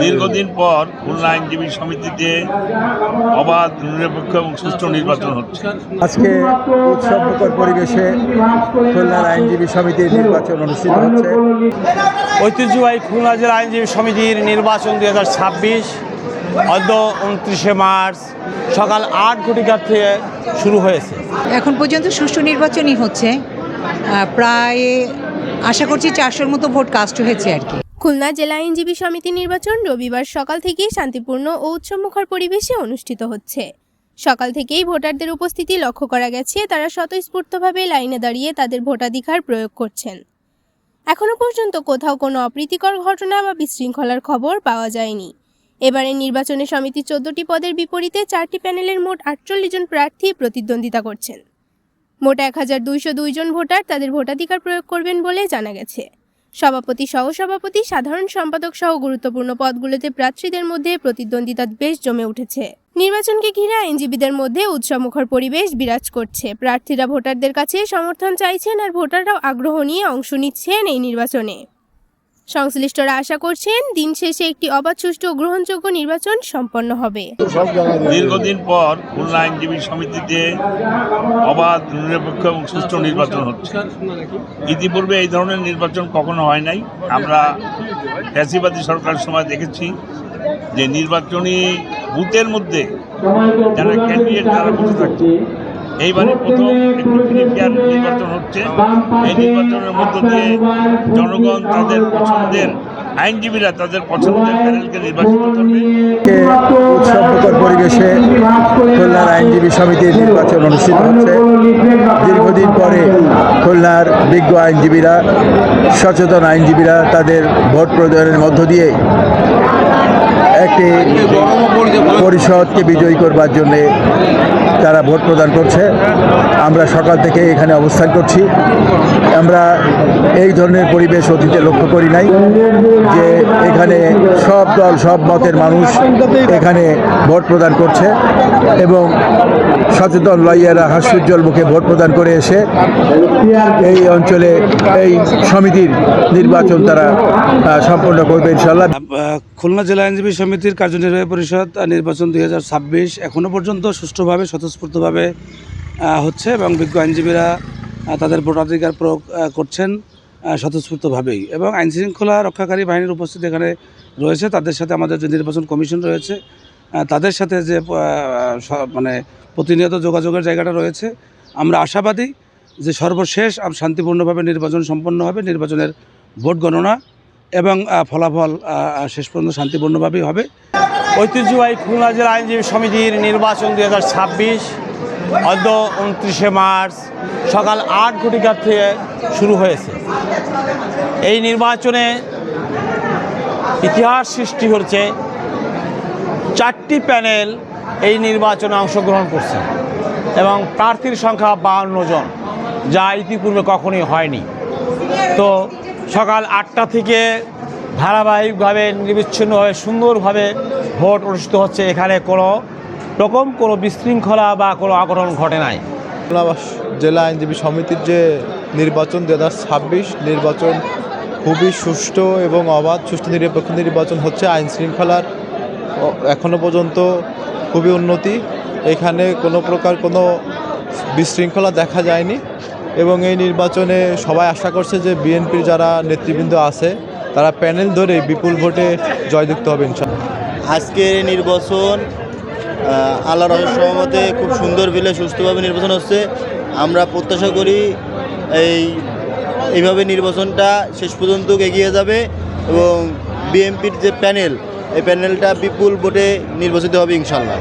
দীর্ঘদিন পর খুলনা আইনজীবী সমিতিতে অবাধ, নিরপেক্ষ এবং সুষ্ঠু নির্বাচন হচ্ছে। আজকে উৎসবমুখর পরিবেশে খুলনার আইনজীবী সমিতির নির্বাচন অনুষ্ঠিত হচ্ছে। ঐতিহ্যবাহী খুলনা জেলা আইনজীবী সমিতির নির্বাচন 2026 অদ্য 29শে মার্চ সকাল 8 ঘটিকার থেকে শুরু হয়েছে। এখন পর্যন্ত সুষ্ঠু নির্বাচনই হচ্ছে, প্রায় আশা করছি 400-র মতো ভোট কাস্ট হয়েছে আর কি। খুলনা জেলা আইনজীবী সমিতি নির্বাচন রবিবার সকাল থেকেই শান্তিপূর্ণ ও উৎসবমুখর পরিবেশে অনুষ্ঠিত হচ্ছে। সকাল থেকেই ভোটারদের উপস্থিতি লক্ষ্য করা গেছে, তারা স্বতঃস্ফূর্তভাবে লাইনে দাঁড়িয়ে তাদের ভোটাধিকার প্রয়োগ করছেন। এখনো পর্যন্ত কোথাও কোনো অপ্রীতিকর ঘটনা বা বিশৃঙ্খলার খবর পাওয়া যায়নি। এবারে নির্বাচনে সমিতি 14টি পদের বিপরীতে 4টি প্যানেলের মোট 48 জন প্রার্থী প্রতিদ্বন্দ্বিতা করছেন। মোট 1202 জন ভোটার তাদের ভোটাধিকার প্রয়োগ করবেন বলে জানা গেছে। সভাপতি, সহসভাপতি, সাধারণ সম্পাদক সহ গুরুত্বপূর্ণ পদগুলোতে প্রার্থীদের মধ্যে প্রতিদ্বন্দ্বিতা বেশ জমে উঠেছে। নির্বাচনকে ঘিরে আইনজীবীদের মধ্যে উৎসবমুখর পরিবেশ বিরাজ করছে। প্রার্থীরা ভোটারদের কাছে সমর্থন চাইছেন আর ভোটাররাও আগ্রহ নিয়ে অংশ নিচ্ছেন এই নির্বাচনে। সংশ্লিষ্টরা আশা করছেন দিন শেষে একটি অবাধ, সুষ্ঠু ও গ্রহণযোগ্য নির্বাচন সম্পন্ন হবে। দীর্ঘদিন পর খুলনা আইনজীবী সমিতিতে অবাধ, নিরপেক্ষ এবং সুষ্ঠু নির্বাচন হচ্ছে। ইতিপূর্বে এই ধরনের নির্বাচন কখনো হয় নাই। আমরা ফ্যাসিবাদী সরকারের সময় দেখেছি যে নির্বাচনী বুথের মধ্যে যারা ক্যান্ডিডেট তারা বসে থাকছে। এইবারে প্রথম একটি ফ্রি ফেয়ার নির্বাচন হচ্ছে। এই নির্বাচনের মধ্য দিয়ে জনগণ তাদের পছন্দের আইনজীবীরা তাদের পছন্দের প্যানেলকে নির্বাচিত করবে। উৎসবমুখর পরিবেশে খুলনার আইনজীবী সমিতির নির্বাচন অনুষ্ঠিত হচ্ছে। দীর্ঘদিন পরে খুলনার বিজ্ঞ আইনজীবীরা, সচেতন আইনজীবীরা তাদের ভোট প্রদানের মধ্য দিয়ে একটি পরিষদকে বিজয়ী করবার জন্যে তারা ভোট প্রদান করছে। আমরা সকাল থেকে এখানে অবস্থান করছি। আমরা এই ধরনের পরিবেশ অতীতে লক্ষ্য করি নাই, যে এখানে সব দল, সব মতের মানুষ এখানে ভোট প্রদান করছে এবং সচেতন লইয়ারা হাস্যোজ্জ্বল মুখে ভোট প্রদান করে এসে এই অঞ্চলে এই সমিতির নির্বাচন তারা সম্পন্ন করবে ইনশাআল্লাহ। খুলনা জেলা আইনজীবী সমিতির কার্যনির্বাহী পরিষদ নির্বাচন 2026 এখনও পর্যন্ত সুষ্ঠুভাবে, স্বতঃস্ফূর্তভাবে হচ্ছে এবং বিজ্ঞ আইনজীবীরা তাদের ভোটাধিকার প্রয়োগ করছেন স্বতঃস্ফূর্তভাবেই। এবং আইনশৃঙ্খলা রক্ষাকারী বাহিনীর উপস্থিতি এখানে রয়েছে। তাদের সাথে আমাদের যে নির্বাচন কমিশন রয়েছে, তাদের সাথে যে মানে প্রতিনিয়ত যোগাযোগের জায়গাটা রয়েছে। আমরা আশাবাদী যে সর্বশেষ শান্তিপূর্ণভাবে নির্বাচন সম্পন্ন হবে। নির্বাচনের ভোট গণনা এবং ফলাফল শেষ পর্যন্ত শান্তিপূর্ণভাবেই হবে। ঐতিহ্যবাহী খুলনা জেলা আইনজীবী সমিতির নির্বাচন 2026 অদ্য 29শে মার্চ সকাল 8 ঘটিকার থেকে শুরু হয়েছে। এই নির্বাচনে ইতিহাস সৃষ্টি হচ্ছে। 4টি প্যানেল এই নির্বাচনে অংশগ্রহণ করছে এবং প্রার্থীর সংখ্যা 52 জন, যা ইতিপূর্বে কখনোই হয়নি। তো সকাল 8টা থেকে ধারাবাহিকভাবে নিরবিচ্ছিন্নভাবে সুন্দরভাবে ভোট অনুষ্ঠিত হচ্ছে। এখানে কোনো রকম কোনো বিশৃঙ্খলা বা কোনো অঘটন ঘটে নাই। খুলনা জেলা আইনজীবী সমিতির যে নির্বাচন 2026 নির্বাচন খুবই সুষ্ঠু এবং অবাধ, সুষ্ঠু নিরপেক্ষ নির্বাচন হচ্ছে। আইন শৃঙ্খলার এখনও পর্যন্ত খুবই উন্নতি। এখানে কোনো প্রকার কোনো বিশৃঙ্খলা দেখা যায়নি এবং এই নির্বাচনে সবাই আশা করছে যে বিএনপির যারা নেতৃবৃন্দ আছে তারা প্যানেল ধরে বিপুল ভোটে জয়যুক্ত হবে ইনশাআল্লাহ। আজকের নির্বাচন আল্লাহর রহমতে খুব সুন্দর ফিলে সুষ্ঠুভাবে নির্বাচন হচ্ছে। আমরা প্রত্যাশা করি এইভাবে নির্বাচনটা শেষ পর্যন্ত এগিয়ে যাবে এবং বিএনপির যে প্যানেল, এই প্যানেলটা বিপুল ভোটে নির্বাচিত হবে ইনশাআল্লাহ।